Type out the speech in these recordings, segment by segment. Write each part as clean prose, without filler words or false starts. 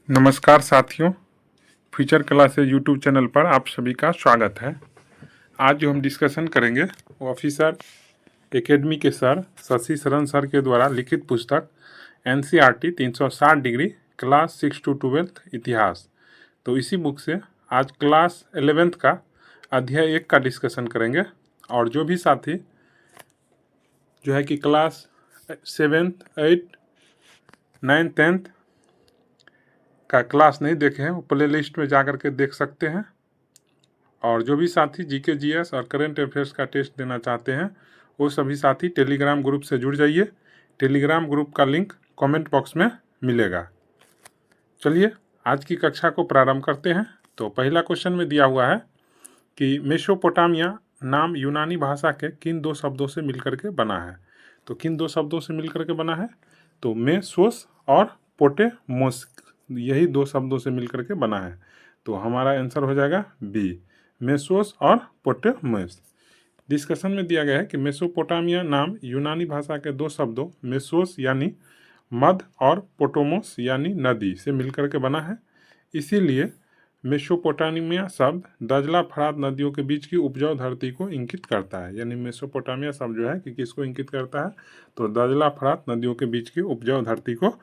नमस्कार साथियों, future classes YouTube channel पर आप सभी का स्वागत है। आज जो हम डिस्कशन करेंगे वो ऑफिसर एकेडमी के सर शशि शरण सर के द्वारा लिखित पुस्तक NCERT 360 डिग्री क्लास 6 to 12 इतिहास। तो इसी बुक से आज क्लास 11th का अध्याय 1 का डिस्कशन करेंगे। और जो भी साथी जो है कि class 7th 8th 9th 10th का क्लास नहीं देखे हैं वो प्ले लिस्ट में जा कर के देख सकते हैं। और जो भी साथी GK GS और करंट अफेयर्स का टेस्ट देना चाहते हैं वो सभी साथी टेलीग्राम ग्रुप से जुड़ जाइए। टेलीग्राम ग्रुप का लिंक कमेंट बॉक्स में मिलेगा। चलिए आज की कक्षा को प्रारंभ करते हैं। तो पहला क्वेश्चन में दिया हुआ है कि मेसोपोटामिया नाम यूनानी भाषा के किन दो शब्दों से मिलकर के बना है। तो किन दो शब्दों से मिलकर के बना है? तो मेसोस और पोटेमोस, यही दो शब्दों से मिलकर के बना है। तो हमारा आंसर हो जाएगा बी, मेसोस और पोटेमोस। डिस्कशन में दिया गया है कि मेसोपोटामिया नाम यूनानी भाषा के दो शब्दों मेसोस यानी मध्य और पोटोमोस यानी नदी से मिलकर के बना है। इसीलिए मेसोपोटामिया शब्द दजला फरात नदियों के बीच की उपजाऊ धरती को इंगित करता है। यानी मेसोपोटामिया शब्द जो है कि किसको इंगित करता है? तो दजला फरात नदियों के बीच की उपजाऊ धरती को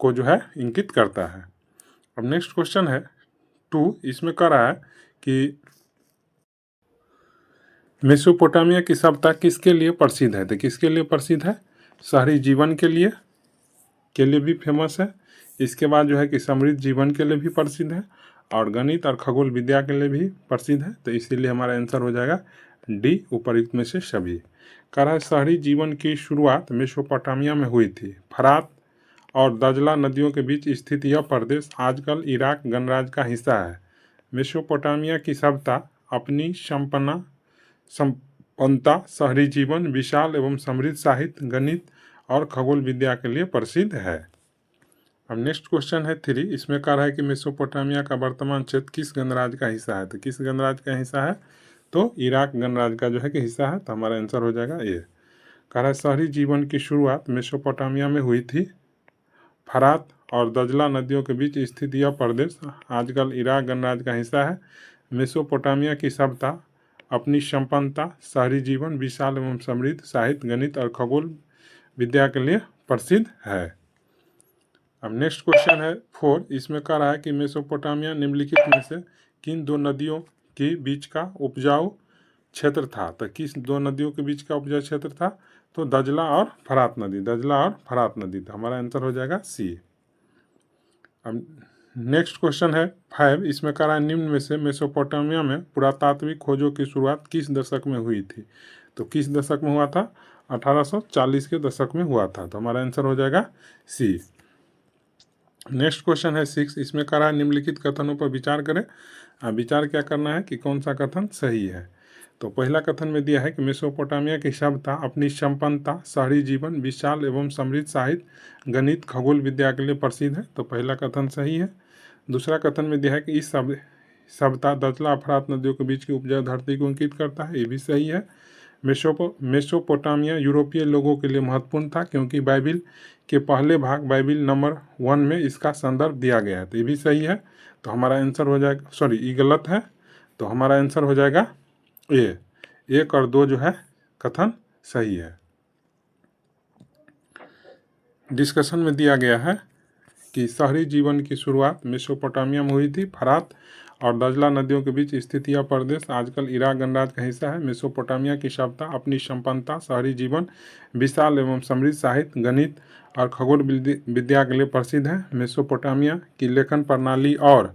जो है इंगित करता है। अब नेक्स्ट क्वेश्चन है 2। इसमें कह रहा है कि मेसोपोटामिया की सभ्यता किसके लिए प्रसिद्ध है? तो किसके लिए प्रसिद्ध है? शहरी जीवन के लिए भी फेमस है। इसके बाद जो है कि समृद्ध जीवन के लिए भी प्रसिद्ध है और गणित और खगोल विद्या के लिए भी प्रसिद्ध है। तो इसीलिए हमारा आंसर हो जाएगा डी, उपर्युक्त में से सभी। कह रहा है शहरी जीवन की शुरुआत मेसोपोटामिया में हुई थी। फरात और दजला नदियों के बीच स्थित यह प्रदेश आजकल इराक गणराज्य का हिस्सा है। मेसोपोटामिया की सभ्यता अपनी संपन्नता, शहरी जीवन, विशाल एवं समृद्ध साहित्य, गणित और खगोल विद्या के लिए प्रसिद्ध है। अब नेक्स्ट क्वेश्चन है 3। इसमें कह रहा है कि मेसोपोटामिया का वर्तमान क्षेत्र किस गणराज्य का हिस्सा है? तो किस गणराज्य का हिस्सा है? तो इराक गणराज्य का जो है कि हिस्सा है। तो हमारा आंसर हो जाएगा ये। कह रहा है शहरी जीवन की शुरुआत मेसोपोटामिया में हुई थी। फरात और दजला नदियों के बीच स्थित यह प्रदेश आजकल इराक गणराज्य का हिस्सा है। मेसोपोटामिया की सभ्यता अपनी संपन्नता, शहरी जीवन, विशाल एवं समृद्ध साहित्य, गणित और खगोल विद्या के लिए प्रसिद्ध है। अब नेक्स्ट क्वेश्चन है 4। इसमें कह रहा है कि मेसोपोटामिया निम्नलिखित में से किन दो नदियों के बीच का उपजाऊ क्षेत्र था? तो किस दो नदियों के बीच का उपजाऊ क्षेत्र था? तो दजला और फरात नदी, दजला और फरात नदी। तो हमारा आंसर हो जाएगा सी। अब नेक्स्ट क्वेश्चन है 5। इसमें कह रहा है निम्न में से मेसोपोटामिया में पुरातात्विक खोजों की शुरुआत किस दशक में हुई थी? तो किस दशक में हुआ था? 1840 के दशक में हुआ था। तो हमारा आंसर हो जाएगा सी। नेक्स्ट क्वेश्चन है 6। इसमें कह रहा है निम्नलिखित कथनों पर विचार करें। विचार क्या करना है कि कौन सा कथन सही है। तो पहला कथन में दिया है कि मेसोपोटामिया की सभ्यता अपनी संपन्नता, शहरी जीवन, विशाल एवं समृद्ध साहित्य, गणित, खगोल विद्या के लिए प्रसिद्ध है। तो पहला कथन सही है। दूसरा कथन में दिया है कि इस सभ्यता दजला फरात नदियों के बीच की उपजाऊ धरती को अंकित करता है। ये भी सही है। मेसोपोटामिया यूरोपीय लोगों के लिए महत्वपूर्ण था क्योंकि बाइबिल के पहले भाग बाइबिल नंबर 1 में इसका संदर्भ दिया गया है। तो ये भी सही है। तो हमारा आंसर हो जाएगा, सॉरी ये गलत है। तो हमारा आंसर हो जाएगा ए। 1 और 2 जो है कथन सही है। डिस्कशन में दिया गया है कि शहरी जीवन की शुरुआत मेसोपोटामिया में हुई थी। फरात और दजला नदियों के बीच स्थित यह प्रदेश आजकल इराक गणराज्य का हिस्सा है। मेसोपोटामिया की सभ्यता अपनी संपन्नता, शहरी जीवन, विशाल एवं समृद्ध साहित्य, गणित और खगोल विद्या के लिए प्रसिद्ध है। मेसोपोटामिया की लेखन प्रणाली और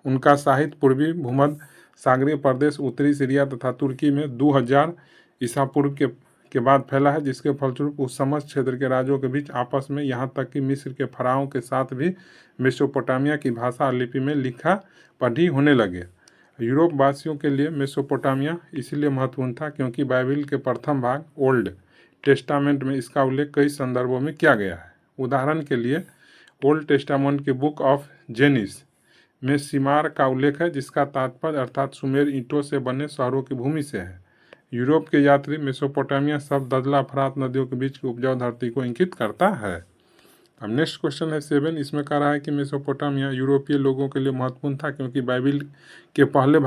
उनका साहित्य पूर्वी भूमध्य सागरीय प्रदेश, उत्तरी सीरिया तथा तुर्की में 2000 ईसा पूर्व के बाद फैला है, जिसके फलस्वरूप उस समस्त क्षेत्र के राज्यों के बीच आपस में यहाँ तक कि मिस्र के फराओं के साथ भी मेसोपोटामिया की भाषा और लिपि में लिखा पढ़ी होने लगे। यूरोप वासियों के लिए मेसोपोटामिया इसलिए महत्वपूर्ण था क्योंकि बाइबिल के प्रथम भाग ओल्ड टेस्टामेंट में इसका उल्लेख कई संदर्भों में किया गया है। उदाहरण के लिए ओल्ड टेस्टामेंट के बुक ऑफ जेनिस में सिमार का उल्लेख है, जिसका तात्पर्य अर्थात सुमेर ईंटों से बने शहरों की भूमि से है। यूरोप के यात्री मेसोपोटामिया शब्द दजला फरात नदियों के बीच की उपजाऊ धरती को इंगित करता है। अब नेक्स्ट क्वेश्चन है 7, इसमें कह रहा है कि मेसोपोटामिया यूरोपीय लोगों के लिए महत्वपूर्ण था क्योंकि बाइबिल के पहले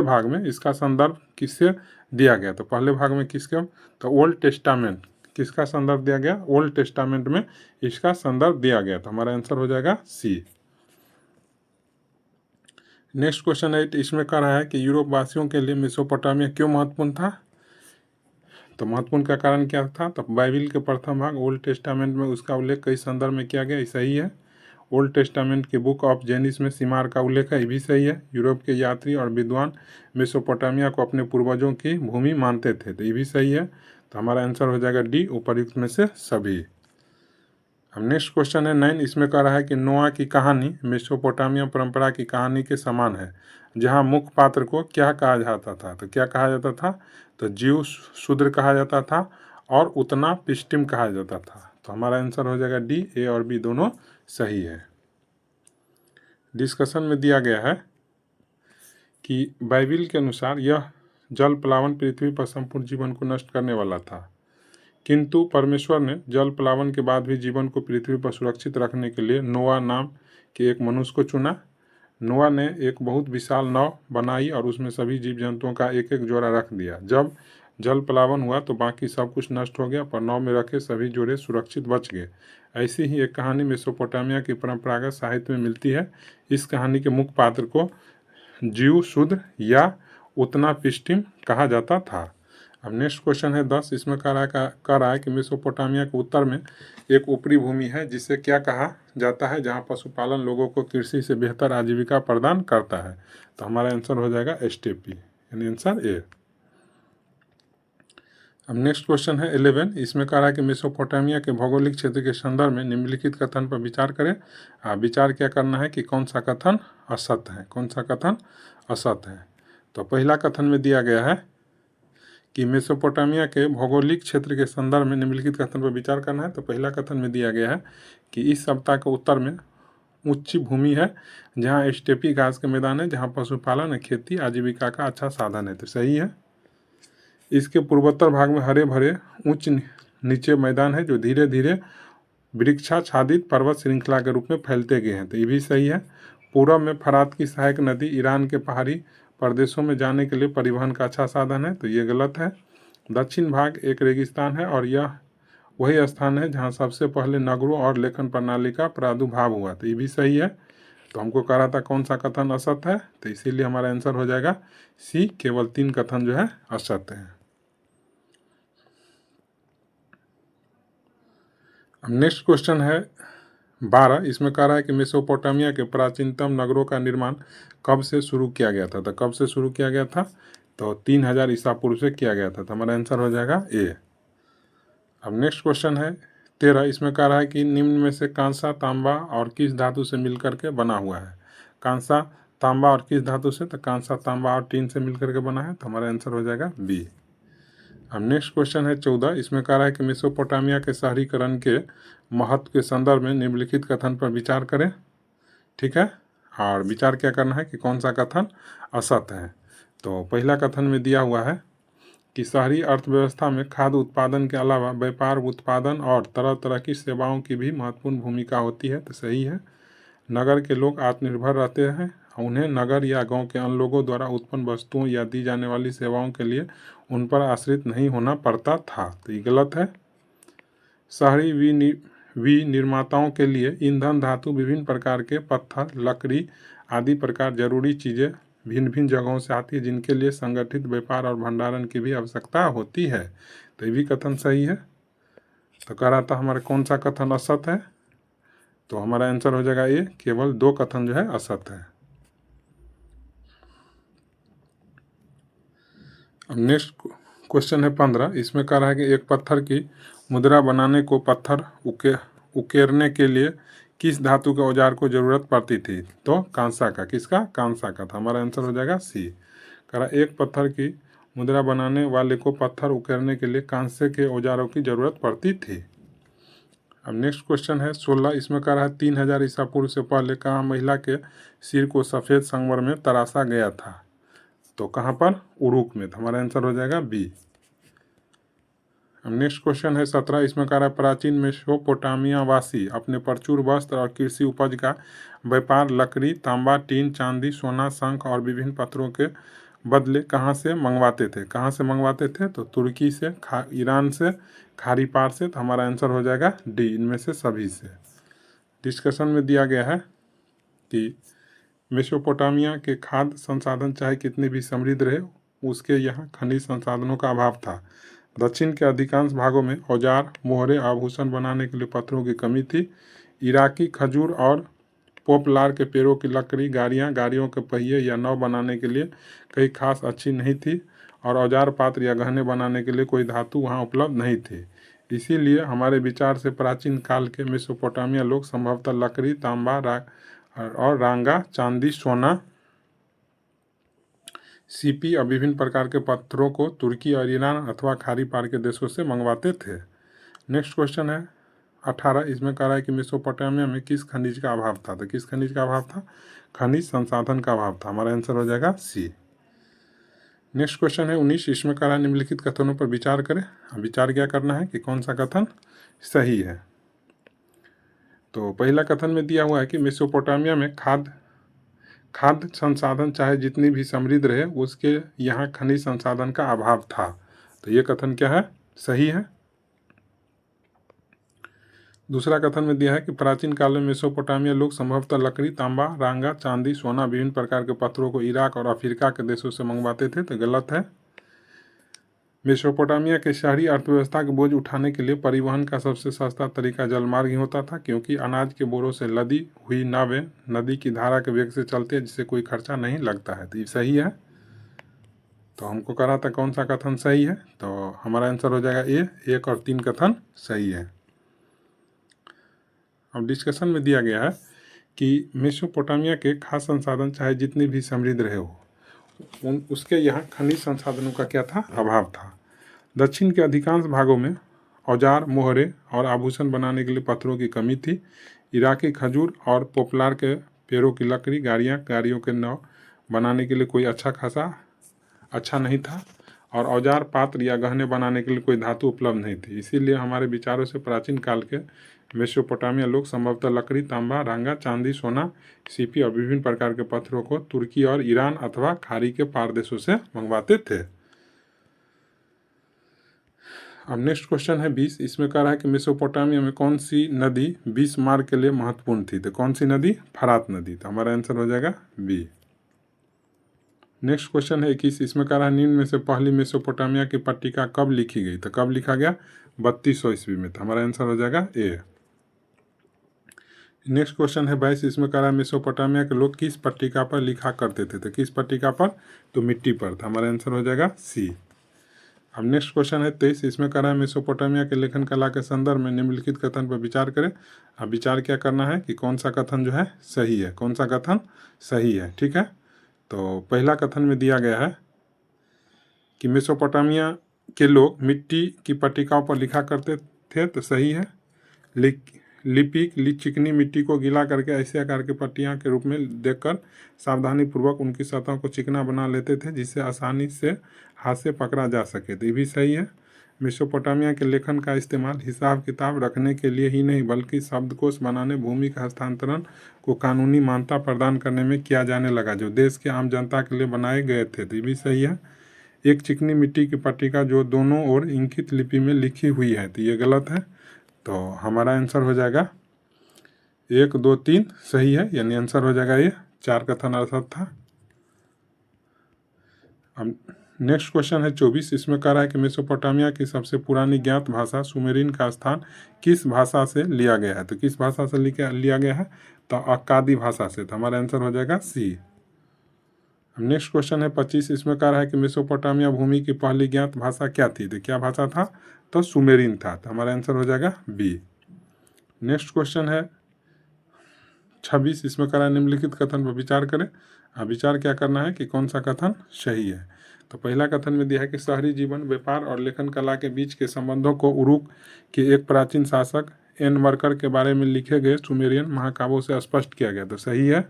भाग में इसका संदर्भ किससे दिया गया। तो पहले भाग में किसके, तो ओल्ड टेस्टामेंट, किसका संदर्भ दिया गया, ओल्ड टेस्टामेंट में इसका संदर्भ दिया गया। तो हमारा आंसर हो जाएगा सी। नेक्स्ट क्वेश्चन 8, इसमें कह रहा है कि यूरोप वासियों के लिए मेसोपोटामिया क्यों महत्वपूर्ण था। तो महत्वपूर्ण का कारण क्या था, तो बाइबिल के प्रथम भाग ओल्ड टेस्टामेंट में उसका उल्लेख कई संदर्भ में किया गया, ये सही है। ओल्ड टेस्टामेंट के बुक ऑफ जेनिस में सिमार का उल्लेख है, ये भी सही है। यूरोप के यात्री और विद्वान मेसोपोटामिया को अपने पूर्वजों की भूमि मानते थे, तो ये भी सही है। तो हमारा आंसर हो जाएगा डी, उपर्युक्त में से सभी। अब नेक्स्ट क्वेश्चन है 9, इसमें कह रहा है कि नोआ की कहानी मेसोपोटामिया परंपरा की कहानी के समान है, जहाँ मुख्य पात्र को क्या कहा जाता था। तो क्या कहा जाता था, तो जीव शूद्र कहा जाता था और उतना पिस्टिम कहा जाता था। तो हमारा आंसर हो जाएगा डी, ए और बी दोनों सही है। डिस्कशन में दिया गया है कि बाइबिल के अनुसार यह जल प्लावन पृथ्वी पर संपूर्ण जीवन को नष्ट करने वाला था, किंतु परमेश्वर ने जल प्लावन के बाद भी जीवन को पृथ्वी पर सुरक्षित रखने के लिए नोआ नाम के एक मनुष्य को चुना। नोआ ने एक बहुत विशाल नाव बनाई और उसमें सभी जीव जंतुओं का एक एक जोड़ा रख दिया। जब जल प्लावन हुआ तो बाकी सब कुछ नष्ट हो गया, पर नाव में रखे सभी जोड़े सुरक्षित बच गए। ऐसी ही एक कहानी मेसोपोटामिया की परंपरागत साहित्य में मिलती है। इस कहानी के मुख्य पात्र को जीव शूद्र या उतना पिस्टिम कहा जाता था। अब नेक्स्ट क्वेश्चन है 10, इसमें कह रहा है कि मेसोपोटामिया के उत्तर में एक ऊपरी भूमि है जिसे क्या कहा जाता है, जहां पशुपालन लोगों को कृषि से बेहतर आजीविका प्रदान करता है। तो हमारा आंसर हो जाएगा एस्टेपी, यानी आंसर ए। अब नेक्स्ट क्वेश्चन है 11, इसमें कह रहा है कि मेसोपोटामिया के भौगोलिक क्षेत्र के संदर्भ में निम्नलिखित कथन पर विचार करें। विचार क्या करना है कि कौन सा कथन असत्य है, कौन सा कथन असत्य है। तो पहला कथन में दिया गया है कि मेसोपोटामिया के भौगोलिक क्षेत्र के संदर्भ में निम्नलिखित कथन पर विचार करना है। तो पहला कथन में दिया गया है कि इस सप्ताह के उत्तर में ऊंची भूमि है जहां स्टेपी घास के मैदान है, जहां पशुपालन और खेती आजीविका का अच्छा साधन है। तो सही है। इसके पूर्वोत्तर भाग में हरे भरे उच्च नीचे मैदान है जो धीरे धीरे वृक्षाच्छादित पर्वत श्रृंखला के रूप में फैलते गए हैं। तो ये भी सही है। पूर्व में फरात की सहायक नदी ईरान के पहाड़ी प्रदेशों में जाने के लिए परिवहन का अच्छा साधन है, तो ये गलत है। दक्षिण भाग एक रेगिस्तान है और यह वही स्थान है जहां सबसे पहले नगरों और लेखन प्रणाली का प्रादुर्भाव हुआ, तो ये भी सही है। तो हमको कह रहा था कौन सा कथन असत्य है, तो इसीलिए हमारा आंसर हो जाएगा सी, केवल 3 कथन जो है असत्य है। अब नेक्स्ट क्वेश्चन है 12, इसमें कह रहा है कि मेसोपोटामिया के प्राचीनतम नगरों का निर्माण कब से शुरू किया गया था। तो कब से शुरू किया गया था, तो 3000 ईसा पूर्व से किया गया था। तो हमारा आंसर हो जाएगा ए। अब नेक्स्ट क्वेश्चन है 13, इसमें कह रहा है कि निम्न में से कांसा, तांबा और किस धातु से मिलकर के बना हुआ है। कांसा, तांबा और किस धातु से, तो कांसा, तांबा और टीन से मिलकर के बना है। तो हमारा आंसर हो जाएगा बी। अब नेक्स्ट क्वेश्चन है 14, इसमें कह रहा है कि मेसोपोटामिया के शहरीकरण के महत्व के संदर्भ में निम्नलिखित कथन पर विचार करें। ठीक है, और विचार क्या करना है कि कौन सा कथन असत्य है। तो पहला कथन में दिया हुआ है कि शहरी अर्थव्यवस्था में खाद्य उत्पादन के अलावा व्यापार, उत्पादन और तरह तरह की सेवाओं की भी महत्वपूर्ण भूमिका होती है। तो सही है। नगर के लोग आत्मनिर्भर रहते हैं, उन्हें नगर या गांव के अन्य लोगों द्वारा उत्पन्न वस्तुओं या दी जाने वाली सेवाओं के लिए उन पर आश्रित नहीं होना पड़ता था। तो ये गलत है। शहरी विनिर्माताओं के लिए ईंधन, धातु, विभिन्न प्रकार के पत्थर, लकड़ी आदि प्रकार जरूरी चीज़ें भिन्न भिन्न जगहों से आती है, जिनके लिए संगठित व्यापार और भंडारण की भी आवश्यकता होती है। तो ये भी कथन सही है। तो कह रहा था हमारा कौन सा कथन असत्य है, तो हमारा आंसर हो जाएगा ये, केवल 2 कथन जो है असत्य है। अब नेक्स्ट क्वेश्चन है 15, इसमें कह रहा है कि एक पत्थर की मुद्रा बनाने को पत्थर उकेरने के लिए किस धातु के औजार को जरूरत पड़ती थी। तो कांसा का, किसका, कांसा का था। हमारा आंसर हो जाएगा सी। कह रहा एक पत्थर की मुद्रा बनाने वाले को पत्थर उकेरने के लिए कांसे के औजारों की जरूरत पड़ती थी। अब नेक्स्ट क्वेश्चन है 16, इसमें कह रहा है 3000 ईसा पूर्व से पहले कहाँ महिला के सिर को सफ़ेद संगमर में तराशा गया था। तो कहाँ पर, उरुक में। तो हमारा आंसर हो जाएगा बी। अब नेक्स्ट क्वेश्चन है 17, इसमें कह रहा है प्राचीन मेसोपोटामिया वासी अपने प्रचुर वस्त्र और कृषि उपज का व्यापार लकड़ी, तांबा, टीन, चांदी, सोना, शंख और विभिन्न पत्थरों के बदले कहाँ से मंगवाते थे? कहाँ से मंगवाते थे? तो तुर्की से, ईरान से, खाड़ी पार से। तो हमारा आंसर हो जाएगा डी, इनमें से सभी से। डिस्कशन में दिया गया है कि मेसोपोटामिया के खाद्य संसाधन चाहे कितने भी समृद्ध रहे, उसके यहाँ खनिज संसाधनों का अभाव था। दक्षिण के अधिकांश भागों में औजार, मोहरे, आभूषण बनाने के लिए पत्थरों की कमी थी। इराकी खजूर और पोपलार के पेड़ों की लकड़ी, गाड़ियों के पहिए या नाव बनाने के लिए कई खास अच्छी नहीं थी, और औजार, पात्र या गहने बनाने के लिए कोई धातु वहाँ उपलब्ध नहीं थी। इसीलिए हमारे विचार से प्राचीन काल के मेसोपोटामिया लोग संभवतः लकड़ी, तांबा और रांगा, चांदी, सोना, सीपी और विभिन्न प्रकार के पत्थरों को तुर्की और ईरान अथवा खाड़ी पार के देशों से मंगवाते थे। नेक्स्ट क्वेश्चन है 18, इसमें कह रहा है कि मेसोपोटामिया में किस खनिज का अभाव था? तो किस खनिज का अभाव था? खनिज संसाधन का अभाव था। हमारा आंसर हो जाएगा सी। नेक्स्ट क्वेश्चन है 19, इसमें कह रहा है निम्नलिखित कथनों पर विचार करें। विचार क्या करना है कि कौन सा कथन सही है। तो पहला कथन में दिया हुआ है कि मेसोपोटामिया में खाद्य संसाधन चाहे जितनी भी समृद्ध रहे, उसके यहाँ खनिज संसाधन का अभाव था। तो ये कथन क्या है? सही है। दूसरा कथन में दिया है कि प्राचीन काल में मेसोपोटामिया लोग संभवतः लकड़ी, तांबा, रांगा, चांदी, सोना, विभिन्न प्रकार के पत्थरों को इराक और अफ्रीका के देशों से मंगवाते थे। तो गलत है। मेसोपोटामिया के शहरी अर्थव्यवस्था के बोझ उठाने के लिए परिवहन का सबसे सस्ता तरीका जलमार्ग ही होता था, क्योंकि अनाज के बोरों से लदी हुई नावें नदी की धारा के वेग से चलते हैं, जिससे कोई खर्चा नहीं लगता है। तो ये सही है। तो हमको करा था कौन सा कथन सही है? तो हमारा आंसर हो जाएगा ए, 1 और 3 कथन सही है। अब डिस्कशन में दिया गया है कि मेसोपोटामिया के खाद्य संसाधन चाहे जितनी भी समृद्ध रहे हो, उसके यहाँ खनिज संसाधनों का क्या था? अभाव था। दक्षिण के अधिकांश भागों में औजार, मोहरे और आभूषण बनाने के लिए पत्थरों की कमी थी। इराकी खजूर और पोपलार के पेड़ों की लकड़ी, गाड़ियों के नाव बनाने के लिए कोई अच्छा नहीं था, और औजार, पात्र या गहने बनाने के लिए कोई धातु उपलब्ध नहीं थी। इसीलिए हमारे विचारों से प्राचीन काल के मेसोपोटामिया लोग संभवतः लकड़ी, तांबा, रांगा, चांदी, सोना, सीपी और विभिन्न प्रकार के पत्थरों को तुर्की और ईरान अथवा खाड़ी के पार देशों से मंगवाते थे। अब नेक्स्ट क्वेश्चन है 20, इसमें कह रहा है कि मेसोपोटामिया में कौन सी नदी 20 मार्ग के लिए महत्वपूर्ण थी? तो कौन सी नदी? फरात नदी। तो हमारा आंसर हो जाएगा बी। नेक्स्ट क्वेश्चन है 21, इसमें कह रहा है निम्न में से पहली मेसोपोटामिया की पट्टिका कब लिखी गई? तो कब लिखा गया? 3200 ईस्वी में। तो हमारा आंसर हो जाएगा ए। नेक्स्ट क्वेश्चन है 22, इसमें कह रहा है मेसोपोटामिया के लोग किस पट्टिका पर लिखा करते थे? तो किस पट्टिका पर? तो मिट्टी पर। तो हमारा आंसर हो जाएगा सी। अब नेक्स्ट क्वेश्चन है 23, इसमें कह रहा है मेसोपोटामिया के लेखन कला के संदर्भ में निम्नलिखित कथन पर विचार करें। अब विचार क्या करना है कि कौन सा कथन जो है सही है, कौन सा कथन सही है। ठीक है। तो पहला कथन में दिया गया है कि मेसोपोटामिया के लोग मिट्टी की पट्टिकाओं पर लिखा करते थे। तो सही है। चिकनी मिट्टी को गीला करके ऐसे आकार की पट्टियाँ के रूप में देखकर सावधानी पूर्वक उनकी सतह को चिकना बना लेते थे, जिससे आसानी से हाथ से पकड़ा जा सके। तो ये भी सही है। मेसोपोटामिया के लेखन का इस्तेमाल हिसाब किताब रखने के लिए ही नहीं, बल्कि शब्दकोश बनाने, भूमि का हस्तांतरण को कानूनी मान्यता प्रदान करने में किया जाने लगा, जो देश के आम जनता के लिए बनाए गए थे। तो ये भी सही है। एक चिकनी मिट्टी की पट्टिका जो दोनों ओर इंकित लिपि में लिखी हुई है। तो ये गलत है। तो हमारा आंसर हो जाएगा 1, 2, 3 सही है, यानी आंसर हो जाएगा ये। 4 कथन असत था। अब नेक्स्ट क्वेश्चन है 24, इसमें कह रहा है कि मेसोपोटामिया की सबसे पुरानी ज्ञात भाषा सुमेरियन का स्थान किस भाषा से लिया गया है? तो किस भाषा से लिया गया है? तो अक्कादी भाषा से। तो हमारा आंसर हो जाएगा सी। नेक्स्ट क्वेश्चन है 25, इसमें कह रहा है कि मेसोपोटामिया भूमि की पहली ज्ञात भाषा क्या थी? तो क्या भाषा था? तो सुमेरियन था। तो हमारा आंसर हो जाएगा बी। नेक्स्ट क्वेश्चन है 26, इसमें कह रहा है निम्नलिखित कथन पर विचार करें। अब विचार क्या करना है कि कौन सा कथन सही है। तो पहला कथन में दिया है कि शहरी जीवन, व्यापार और लेखन कला के बीच के संबंधों को उरुक के एक प्राचीन शासक एन मरकर के बारे में लिखे गए सुमेरियन महाकाव्यों से स्पष्ट किया गया। तो सही है।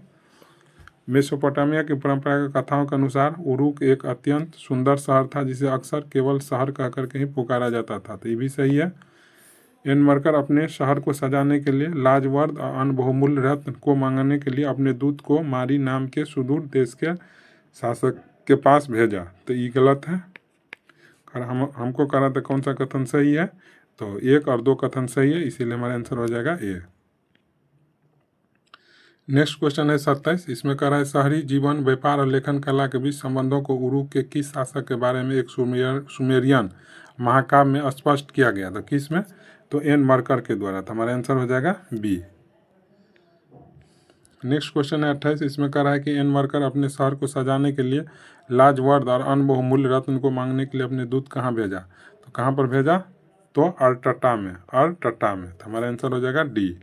मेसोपोटामिया की परंपरागत कथाओं के अनुसार उरुक एक अत्यंत सुंदर शहर था जिसे अक्सर केवल शहर कह करके ही पुकारा जाता था, तो ये भी सही है। एनमरकर अपने शहर को सजाने के लिए लाजवर्द और अन्य बहुमूल्य रत्न को मांगने के लिए अपने दूत को मारी नाम के सुदूर देश के शासक के पास भेजा, तो ये गलत है। हमको कह रहा था कौन सा कथन सही है, तो 1 और 2 कथन सही है, इसीलिए हमारा आंसर हो जाएगा ए। नेक्स्ट क्वेश्चन है 27। इसमें कह रहा है शहरी जीवन, व्यापार और लेखन कला के बीच संबंधों को उरुक के किस शासक के बारे में एक सुमेरियन महाकाव्य में स्पष्ट किया गया, तो किस में, तो एनमरकर के द्वारा, तो हमारा आंसर हो जाएगा बी। नेक्स्ट क्वेश्चन है 28। इसमें कह रहा है कि एनमरकर अपने शहर को सजाने के लिए लाजवर्द और अन्य बहुमूल्य रत्न को मांगने के लिए अपने दूत कहाँ भेजा, तो कहाँ पर भेजा, तो अर्टटा में, तो हमारा आंसर हो जाएगा डी।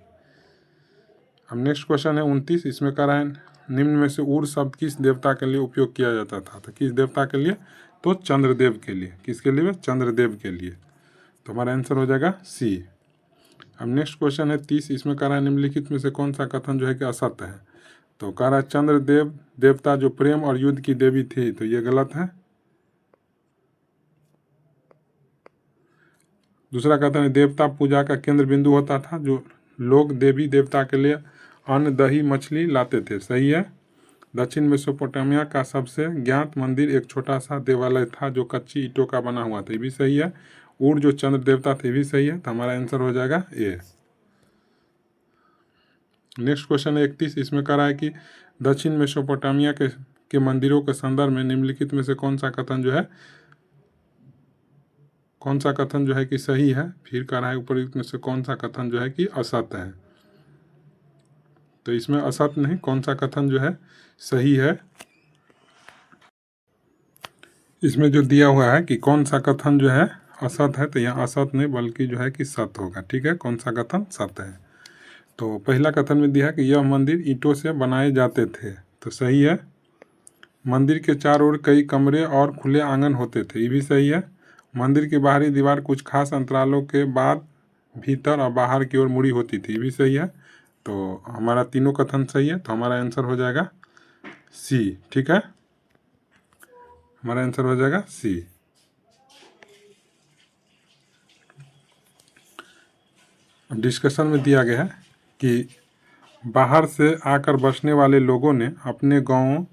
अब नेक्स्ट क्वेश्चन है 29। इसमें कह रहा है निम्न में से उर शब्द किस देवता के लिए उपयोग किया जाता था, तो किस देवता के लिए, तो चंद्रदेव के लिए। किसके लिए, चंद्रदेव के लिए, तो हमारा आंसर हो जाएगा सी। अब नेक्स्ट क्वेश्चन है 30। इसमें कह रहा है निम्नलिखित में से कौन सा कथन जो है कि असत्य है, तो कह रहा है चंद्रदेव देवता जो प्रेम और युद्ध की देवी थी, तो ये गलत है। दूसरा कथन है देवता पूजा का केंद्र बिंदु होता था जो लोग देवी देवता के लिए अन्न, दही, मछली लाते थे, सही है। दक्षिण मेसोपोटामिया का सबसे ज्ञात मंदिर एक छोटा सा देवालय था जो कच्ची ईंटों का बना हुआ था, ये भी सही है। उर जो चंद्र देवता थे, भी सही है, तो हमारा आंसर हो जाएगा ए। नेक्स्ट क्वेश्चन है 31। इसमें कह रहा है कि दक्षिण मेसोपोटामिया के मंदिरों के संदर्भ में निम्नलिखित में से कौन सा कथन जो है कि सही है, फिर कह रहा है उपयुक्त में से कौन सा कथन जो है कि असत्य है, तो इसमें असत्य नहीं, कौन सा कथन जो है सही है, इसमें जो दिया हुआ है कि कौन सा कथन जो है असत्य है, तो यहाँ असत्य नहीं बल्कि जो है कि सत्य होगा, ठीक है। कौन सा कथन सत्य है, तो पहला कथन में दिया है कि यह मंदिर ईंटों से बनाए जाते थे, तो सही है। मंदिर के चारों ओर कई कमरे और खुले आंगन होते थे, ये भी सही है। मंदिर की बाहरी दीवार कुछ खास अंतरालों के बाद भीतर और बाहर की ओर मुड़ी होती थी, ये भी सही है। तो हमारा तीनों कथन सही है, तो हमारा आंसर हो जाएगा सी, ठीक है, हमारा आंसर हो जाएगा सी। अब डिस्कशन में दिया गया है कि बाहर से आकर बसने वाले लोगों ने अपने गांवों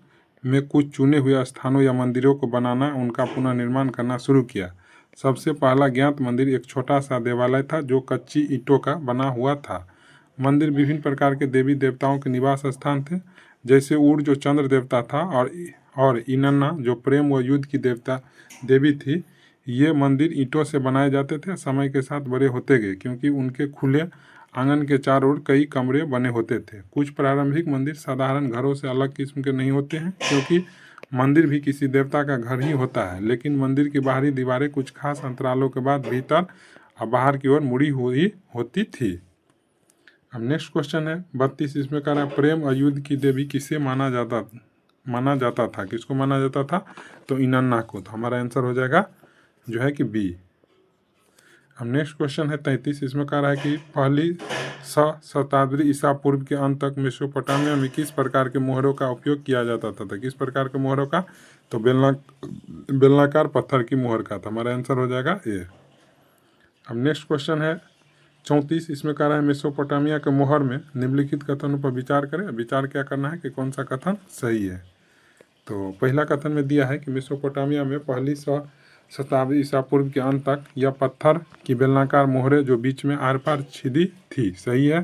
में कुछ चुने हुए स्थानों या मंदिरों को बनाना, उनका पुनर्निर्माण करना शुरू किया। सबसे पहला ज्ञात मंदिर एक छोटा सा देवालय था जो कच्ची ईंटों का बना हुआ था। मंदिर विभिन्न प्रकार के देवी देवताओं के निवास स्थान थे, जैसे उर जो चंद्र देवता था और इनन्ना जो प्रेम व युद्ध की देवी थी। ये मंदिर ईंटों से बनाए जाते थे, समय के साथ बड़े होते गए क्योंकि उनके खुले आंगन के चारों ओर कई कमरे बने होते थे। कुछ प्रारंभिक मंदिर साधारण घरों से अलग किस्म के नहीं होते हैं क्योंकि मंदिर भी किसी देवता का घर ही होता है, लेकिन मंदिर की बाहरी दीवारें कुछ खास अंतरालों के बाद भीतर और बाहर की ओर मुड़ी हुई होती थी। अब नेक्स्ट क्वेश्चन है 32। इसमें कह रहा है प्रेम और युद्ध की देवी किसे माना जाता था, किसको माना जाता था, तो इनन्ना को, तो हमारा आंसर हो जाएगा जो है कि बी। अब नेक्स्ट क्वेश्चन है 33। इसमें कह रहा है कि पहली शताब्दी ईसा पूर्व के अंत तक मेसोपोटामिया में किस प्रकार के मोहरों का उपयोग किया जाता था, तो किस प्रकार के मोहरों का, तो बेलनाकार पत्थर की मोहर का, तो हमारा आंसर हो जाएगा ए। अब नेक्स्ट क्वेश्चन है 34। इसमें कह रहा है मेसोपोटामिया के मोहर में निम्नलिखित कथनों पर विचार करें। विचार क्या करना है कि कौन सा कथन सही है, तो पहला कथन में दिया है कि मेसोपोटामिया में पहली शताब्दी ईसा पूर्व के अंत तक यह पत्थर की बेलनाकार मोहरें जो बीच में आर पार छिदी थी, सही है।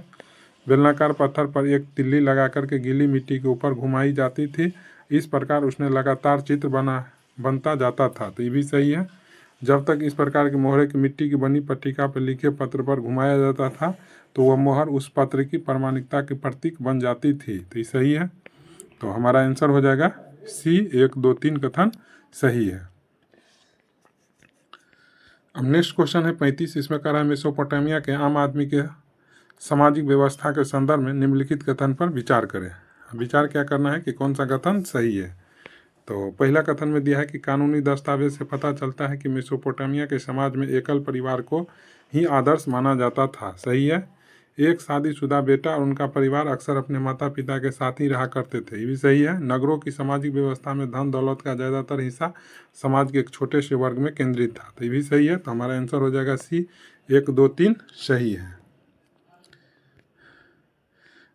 बेलनाकार पत्थर पर एक तिल्ली लगा करके गीली मिट्टी के ऊपर घुमाई जाती थी, इस प्रकार उसने लगातार चित्र बनता जाता था, तो ये भी सही है। जब तक इस प्रकार की मोहरें की मिट्टी की बनी पट्टिका पर लिखे पत्र पर घुमाया जाता था तो वह मोहर उस पत्र की प्रामाणिकता की प्रतीक बन जाती थी, तो ये सही है। तो हमारा आंसर हो जाएगा सी, 1, 2, 3 कथन सही है। अब नेक्स्ट क्वेश्चन है 35। इसमें कह रहा है मेसोपोटामिया के आम आदमी के सामाजिक व्यवस्था के संदर्भ में निम्नलिखित कथन पर विचार करें। विचार क्या करना है कि कौन सा कथन सही है, तो पहला कथन में दिया है कि कानूनी दस्तावेज से पता चलता है कि मेसोपोटामिया के समाज में एकल परिवार को ही आदर्श माना जाता था, सही है। एक शादीशुदा बेटा और उनका परिवार अक्सर अपने माता पिता के साथ ही रहा करते थे, ये भी सही है। नगरों की सामाजिक व्यवस्था में धन दौलत का ज़्यादातर हिस्सा समाज के एक छोटे से वर्ग में केंद्रित था, तो ये भी सही है। तो हमारा आंसर हो जाएगा सी, 1, 2, 3 सही है।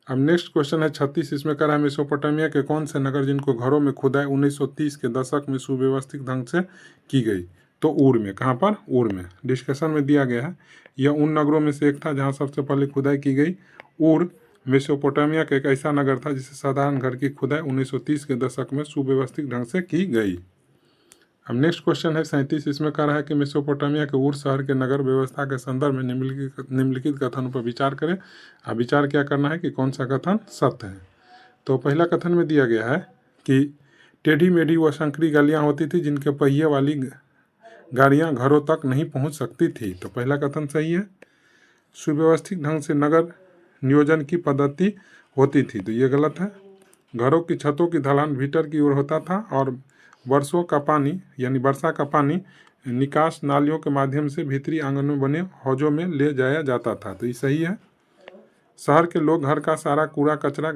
अब नेक्स्ट क्वेश्चन है 36, इसमें कह रहा है मेसोपोटामिया के कौन से नगर जिनको घरों में खुदाई 1930 के दशक में सुव्यवस्थित ढंग से की गई, तो ऊर में। कहाँ पर? ऊर में। डिस्कशन में दिया गया है, यह उन नगरों में से एक था जहाँ सबसे पहले खुदाई की गई। ऊर मेसोपोटामिया का एक ऐसा नगर था जिसे साधारण घर की खुदाई 1930 के दशक में सुव्यवस्थित ढंग से की गई। अब नेक्स्ट क्वेश्चन है 37, इसमें कह रहा है कि मेसोपोटामिया के ऊर शहर के नगर व्यवस्था के संदर्भ में निम्नलिखित कथनों पर विचार करें। अब विचार क्या करना है कि कौन सा कथन सत्य है। तो पहला कथन में दिया गया है कि टेढ़ी मेढ़ी व संकरी गलियां होती थी जिनके पहिए वाली गाड़ियां घरों तक नहीं पहुंच सकती थी, तो पहला कथन सही है। सुव्यवस्थित ढंग से नगर नियोजन की पद्धति होती थी, तो ये गलत है। घरों की छतों की ढलान भीतर की ओर होता था और वर्षों का पानी यानी वर्षा का पानी निकास नालियों के माध्यम से भीतरी आंगन में बने हौजों में ले जाया जाता था, तो ये सही है। शहर के लोग घर का सारा कूड़ा कचरा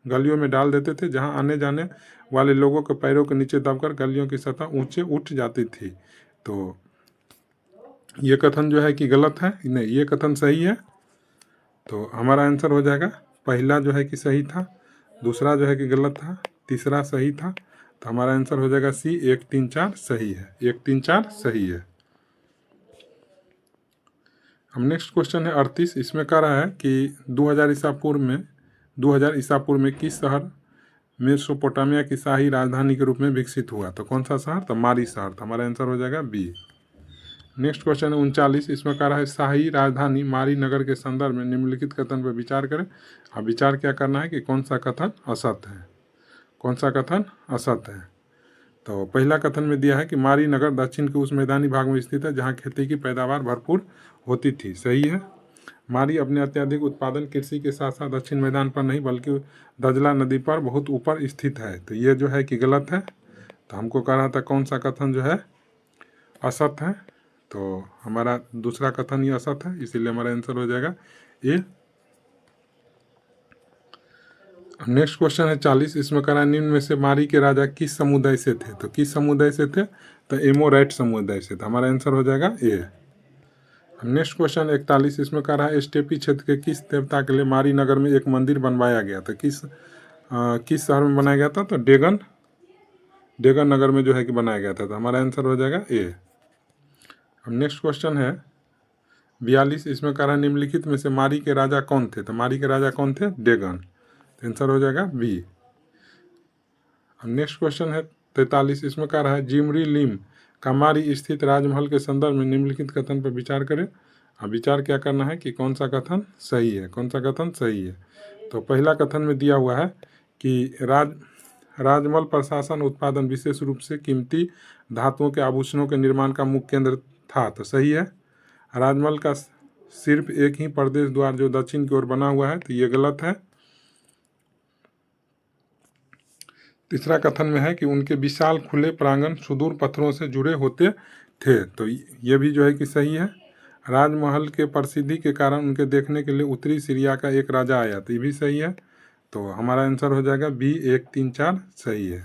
गलियों में डाल देते थे, जहां आने जाने वाले लोगों के पैरों के नीचे दबकर गलियों की सतह ऊंचे उठ जाती थी, तो ये कथन जो है कि गलत है, नहीं ये कथन सही है। तो हमारा आंसर हो जाएगा पहला जो है कि सही था, दूसरा जो है कि गलत था, तीसरा सही था, तो हमारा आंसर हो जाएगा सी, 1, 3, 4 सही है। 1, 3, 4 सही है। हम नेक्स्ट क्वेश्चन है 38, इसमें कह रहा है कि 2000 ईसा पूर्व में किस शहर मेसोपोटामिया की शाही राजधानी के रूप में विकसित हुआ, तो कौन सा शहर? तो मारी शहर, तो हमारा आंसर हो जाएगा बी। नेक्स्ट क्वेश्चन है 39, इसमें कह रहा है शाही राजधानी मारी नगर के संदर्भ में निम्नलिखित कथन पर विचार करें। अब विचार क्या करना है कि कौन सा कथन असत्य है, कौन सा कथन असत्य है। तो पहला कथन में दिया है कि मारी नगर दक्षिण के उस मैदानी भाग में स्थित है जहां खेती की पैदावार भरपूर होती थी, सही है। मारी अपने अत्यधिक उत्पादन कृषि के साथ साथ दक्षिण मैदान पर नहीं बल्कि दजला नदी पर बहुत ऊपर स्थित है, तो ये जो है कि गलत है। तो हमको कह रहा था कौन सा कथन जो है असत्य है, तो हमारा दूसरा कथन ही असत्य है, इसीलिए हमारा आंसर हो जाएगा ए। नेक्स्ट क्वेश्चन है 40, इसमें कह रहा है निम्न में से मारी के राजा किस समुदाय से थे, तो किस समुदाय से थे? तो एमोराइट समुदाय से था, हमारा आंसर हो जाएगा ए। नेक्स्ट क्वेश्चन 41, इसमें कह रहा है स्टेपी क्षेत्र के किस देवता के लिए मारी नगर में एक मंदिर बनवाया गया था, किस शहर में बनाया गया था? तो डेगन नगर में जो है कि बनाया गया था, तो हमारा आंसर हो जाएगा ए। अब नेक्स्ट क्वेश्चन है 42, इसमें कह रहा है निम्नलिखित में से मारी के राजा कौन थे, तो मारी के राजा कौन थे? डेगन, तो आंसर हो जाएगा बी। अब नेक्स्ट क्वेश्चन है 43, इसमें कह रहा है जिमरी लिम का मारी स्थित राजमहल के संदर्भ में निम्नलिखित कथन पर विचार करें। अब विचार क्या करना है कि कौन सा कथन सही है, कौन सा कथन सही है। तो पहला कथन में दिया हुआ है कि राजमहल प्रशासन उत्पादन विशेष रूप से कीमती धातुओं के आभूषणों के निर्माण का मुख्य केंद्र था, तो सही है। राजमहल का सिर्फ एक ही प्रदेश द्वार जो दक्षिण की ओर बना हुआ है, तो ये गलत है। तीसरा कथन में है कि उनके विशाल खुले प्रांगण सुदूर पत्थरों से जुड़े होते थे, तो ये भी जो है कि सही है। राजमहल के प्रसिद्धि के कारण उनके देखने के लिए उत्तरी सीरिया का एक राजा आया, तो ये भी सही है। तो हमारा आंसर हो जाएगा बी, 1, 3, 4 सही है।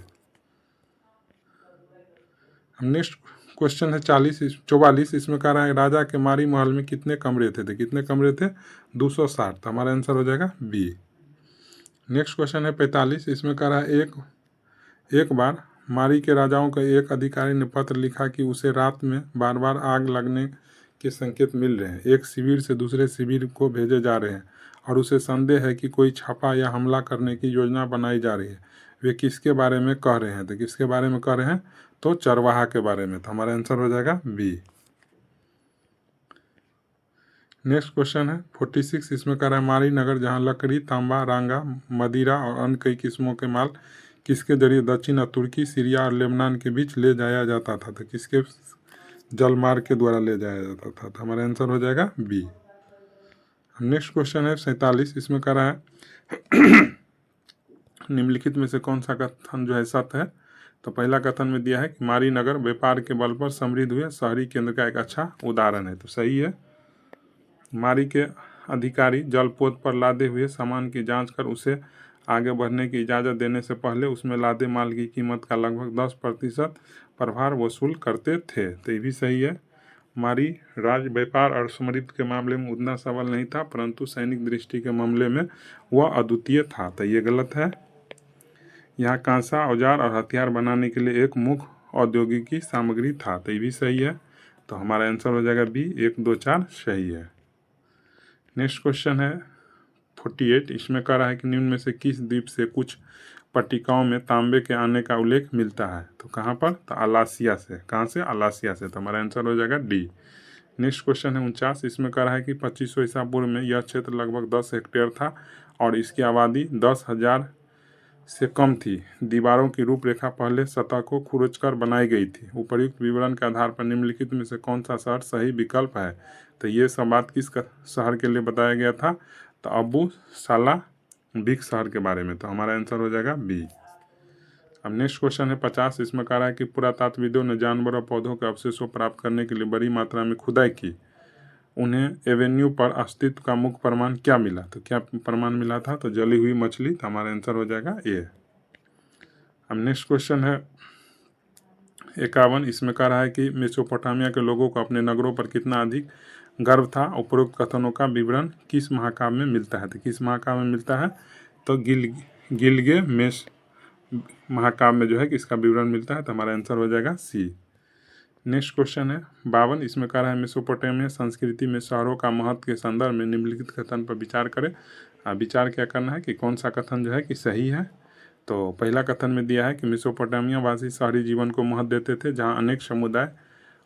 नेक्स्ट क्वेश्चन है 44, इसमें कह रहा है राजा के मारी महल में कितने कमरे थे, कितने कमरे थे? 260, तो हमारा आंसर हो जाएगा बी। नेक्स्ट क्वेश्चन है 45, इसमें कह रहा है एक बार मारी के राजाओं के एक अधिकारी ने पत्र लिखा कि उसे रात में बार बार आग लगने के संकेत मिल रहे हैं, एक शिविर से दूसरे शिविर को भेजे जा रहे हैं और उसे संदेह है कि कोई छापा या हमला करने की योजना बनाई जा रही है। वे किसके बारे में कह रहे हैं, तो किसके बारे में कह रहे हैं? तो चरवाहा के बारे में, तो हमारा आंसर हो जाएगा बी। नेक्स्ट क्वेश्चन है 46, इसमें कह रहा है मारी नगर जहां लकड़ी, तांबा, रांगा, मदिरा और अन्य कई किस्मों के माल किसके जरिए दक्षिण और तुर्की, सीरिया और लेबनान के बीच ले जाया जाता था, तो किसके जलमार्ग के द्वारा ले जाया जाता था, तो हमारा आंसर हो जाएगा बी। नेक्स्ट क्वेश्चन है 47, इसमें कह रहा है निम्नलिखित में से कौन सा कथन जो है सत्य है। तो पहला कथन में दिया है कि मारी नगर व्यापार के बल पर समृद्ध हुए शहरी केंद्र का एक अच्छा उदाहरण है, तो सही है। मारी के अधिकारी जलपोत पर लादे हुए सामान की जांच कर उसे आगे बढ़ने की इजाज़त देने से पहले उसमें लादे माल की कीमत का लगभग 10% प्रभार वसूल करते थे। तो ये भी सही है। हमारी राज्य व्यापार और समृद्धि के मामले में उतना सबल नहीं था, परंतु सैनिक दृष्टि के मामले में वह अद्वितीय था। तो ये गलत है। यहाँ कांसा औजार और हथियार बनाने के लिए एक मुख्य औद्योगिकी सामग्री था। तो ये भी सही है। तो हमारा आंसर हो जाएगा बी, 1, 2, 4 सही है। नेक्स्ट क्वेश्चन है 48। इसमें कह रहा है कि निम्न में से किस द्वीप से कुछ पट्टिकाओं में तांबे के आने का उल्लेख मिलता है। तो कहाँ पर? तो अलासिया से। कहाँ से? अलासिया से। तो हमारा आंसर हो जाएगा डी। नेक्स्ट क्वेश्चन है 49। इसमें कह रहा है कि 2500 ईसा पूर्व में यह क्षेत्र लगभग 10 हेक्टेयर था और इसकी आबादी 10,000 से कम थी। दीवारों की रूपरेखा पहले सतह को खुरचकर बनाई गई थी। उपर्युक्त विवरण के आधार पर निम्नलिखित में से कौन सा शहर सही विकल्प है। तो ये सब बात किस शहर के लिए बताया गया था? तो अबू साला बिग शहर के बारे में। तो हमारा आंसर हो जाएगा बी। अब नेक्स्ट क्वेश्चन है 50। इसमें कह रहा है कि पुरातात्वविदों ने जानवर और पौधों के अवशेषों प्राप्त करने के लिए बड़ी मात्रा में खुदाई की। उन्हें एवेन्यू पर अस्तित्व का मुख्य प्रमाण क्या मिला? तो क्या प्रमाण मिला था? तो जली हुई मछली। तो हमारा आंसर हो जाएगा ए। अब नेक्स्ट क्वेश्चन है 51। इसमें कह रहा है कि मेसोपोटामिया के लोगों को अपने नगरों पर कितना अधिक गर्व था। उपरोक्त कथनों का विवरण किस महाकाव्य में मिलता है? तो किस महाकाव्य में मिलता है? तो गिलगेमेश महाकाव्य में जो है कि इसका विवरण मिलता है। तो हमारा आंसर हो जाएगा सी। नेक्स्ट क्वेश्चन है 52। इसमें कह रहा है मेसोपोटामिया संस्कृति में शहरों का महत्व के संदर्भ में निम्नलिखित कथन पर विचार करें। विचार क्या करना है कि कौन सा कथन जो है कि सही है। तो पहला कथन में दिया है कि मेसोपोटामिया वासी शहरी जीवन को महत्व देते थे, जहां अनेक समुदाय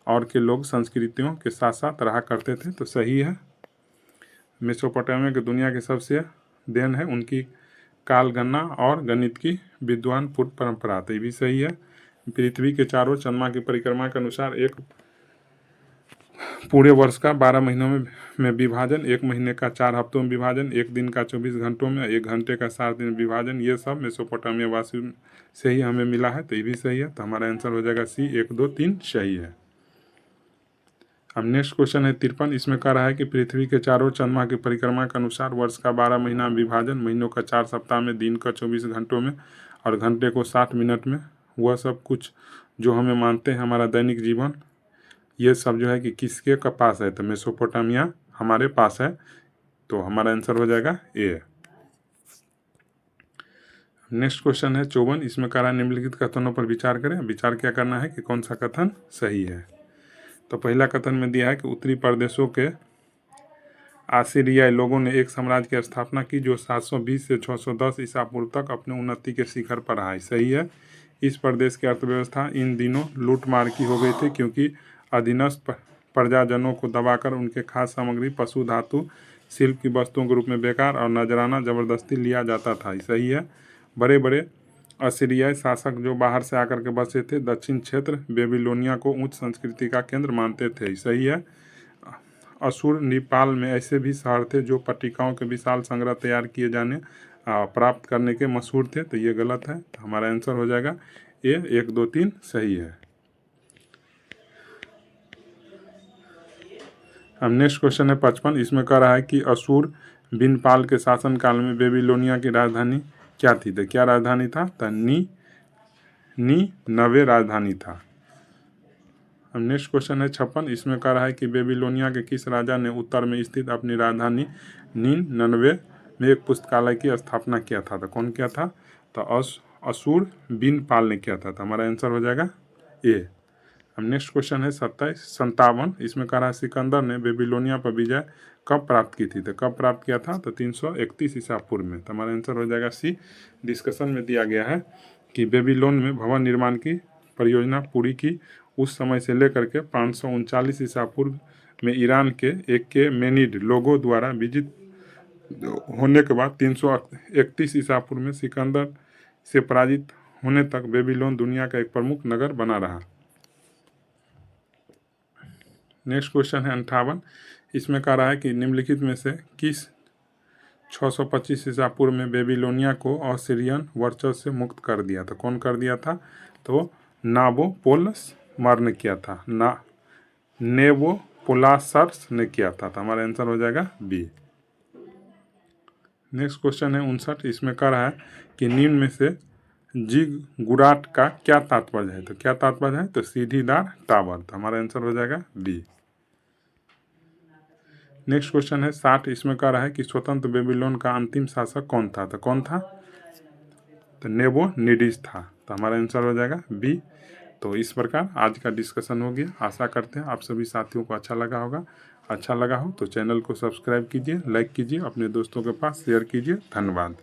और के लोग संस्कृतियों के साथ साथ रहा करते थे। तो सही है। मेसोपोटामिया की दुनिया की सबसे देन है उनकी काल गणना और गणित की विद्वान पूर्व परंपरा। तो ये भी सही है। पृथ्वी के चारों चंद्रमा की परिक्रमा के अनुसार एक पूरे वर्ष का 12 महीनों में विभाजन, 1 महीने का 4 हफ्तों में विभाजन, 1 दिन का 24 घंटों में, 1 घंटे का 7 दिन विभाजन, ये सब मेसोपोटामिया वासी से ही हमें मिला है। तो ये भी सही है। तो हमारा आंसर हो जाएगा सी, 1, 2, 3 सही है। अब नेक्स्ट क्वेश्चन है 53। इसमें कह रहा है कि पृथ्वी के चारों चंद्रमा की परिक्रमा के अनुसार वर्ष का 12 महीना विभाजन, महीनों का 4 सप्ताह में, दिन का 24 घंटों में और घंटे को 60 मिनट में, वह सब कुछ जो हमें मानते हैं हमारा दैनिक जीवन, ये सब जो है कि किसके का पास है? तो मेसोपोटामिया हमारे पास है। तो हमारा आंसर हो जाएगा ए। नेक्स्ट क्वेश्चन है 54। इसमें कह रहा है निम्नलिखित कथनों पर विचार करें। विचार क्या करना है कि कौन सा कथन सही है। तो पहला कथन में दिया है कि उत्तरी प्रदेशों के आसीरियाई लोगों ने एक साम्राज्य की स्थापना की जो 720 से 610 ईसा पूर्व तक अपने उन्नति के शिखर पर रहा। सही है। इस प्रदेश की अर्थव्यवस्था इन दिनों लूटमार की हो गई थी, क्योंकि अधीनस्थ प्रजाजनों को दबाकर उनके खाद्य सामग्री, पशु, धातु, शिल्प की वस्तुओं के रूप में बेकार और नजराना जबरदस्ती लिया जाता था। सही है। बड़े बड़े असीरियाई शासक जो बाहर से आकर के बसे थे, दक्षिण क्षेत्र बेबीलोनिया को उच्च संस्कृति का केंद्र मानते थे। सही है। असुर नेपाल में ऐसे भी शहर थे जो पट्टिकाओं के विशाल संग्रह तैयार किए जाने प्राप्त करने के मशहूर थे। तो ये गलत है। तो हमारा आंसर हो जाएगा ए, 1, 2, 3 सही है। अब नेक्स्ट क्वेश्चन है 55। इसमें कह रहा है कि असुर बिनपाल के शासनकाल में बेबीलोनिया की राजधानी क्या थी? तो क्या राजधानी था? तो नवे राजधानी था। अब नेक्स्ट क्वेश्चन है 56। इसमें कह रहा है कि बेबीलोनिया के किस राजा ने उत्तर में स्थित अपनी राजधानी निनवे में एक पुस्तकालय की स्थापना किया था? तो कौन किया था? तो असुर बिनपाल ने किया था। तो हमारा आंसर हो जाएगा ए। अब नेक्स्ट क्वेश्चन है 57। इसमें कह रहा है सिकंदर ने बेबीलोनिया पर विजय कब प्राप्त की थी? तो कब प्राप्त किया था? तो 331 ईसा पूर्व में। तो हमारा आंसर हो जाएगा सी। डिस्कशन में दिया गया है कि बेबीलोन में भवन निर्माण की परियोजना पूरी की उस समय से लेकर के 539 ईसा पूर्व में ईरान के एक्केमेनिड लोगों द्वारा विजित होने के बाद 331 ईसा पूर्व में सिकंदर से पराजित होने तक बेबीलोन दुनिया का एक प्रमुख नगर बना रहा। नेक्स्ट क्वेश्चन है 58। इसमें कह रहा है कि निम्नलिखित में से किस 625 ईसा पूर्व में बेबीलोनिया को असीरियन वर्चस्व से मुक्त कर दिया? तो कौन कर दिया था? तो नाबोपोलस मर ने किया था। नेबोपोलासर्स ने किया था। तो हमारा आंसर हो जाएगा बी। नेक्स्ट क्वेश्चन है 59, इसमें कह रहा है कि निम्न में से जिगुराट का क्या तात्पर्य है। तो क्या तात्पर्य है, तो सीढ़ीदार टावर। तो हमारा आंसर हो जाएगा डी। नेक्स्ट क्वेश्चन है 60, इसमें कह रहा है कि स्वतंत्र बेबीलोन का अंतिम शासक कौन था। तो कौन था, तो नेबो-निडीज था। तो हमारा आंसर हो जाएगा बी। तो इस प्रकार आज का डिस्कशन हो गया। आशा करते हैं आप सभी साथियों को अच्छा लगा होगा। अच्छा लगा हो तो चैनल को सब्सक्राइब कीजिए, लाइक कीजिए, अपने दोस्तों के पास शेयर कीजिए। धन्यवाद।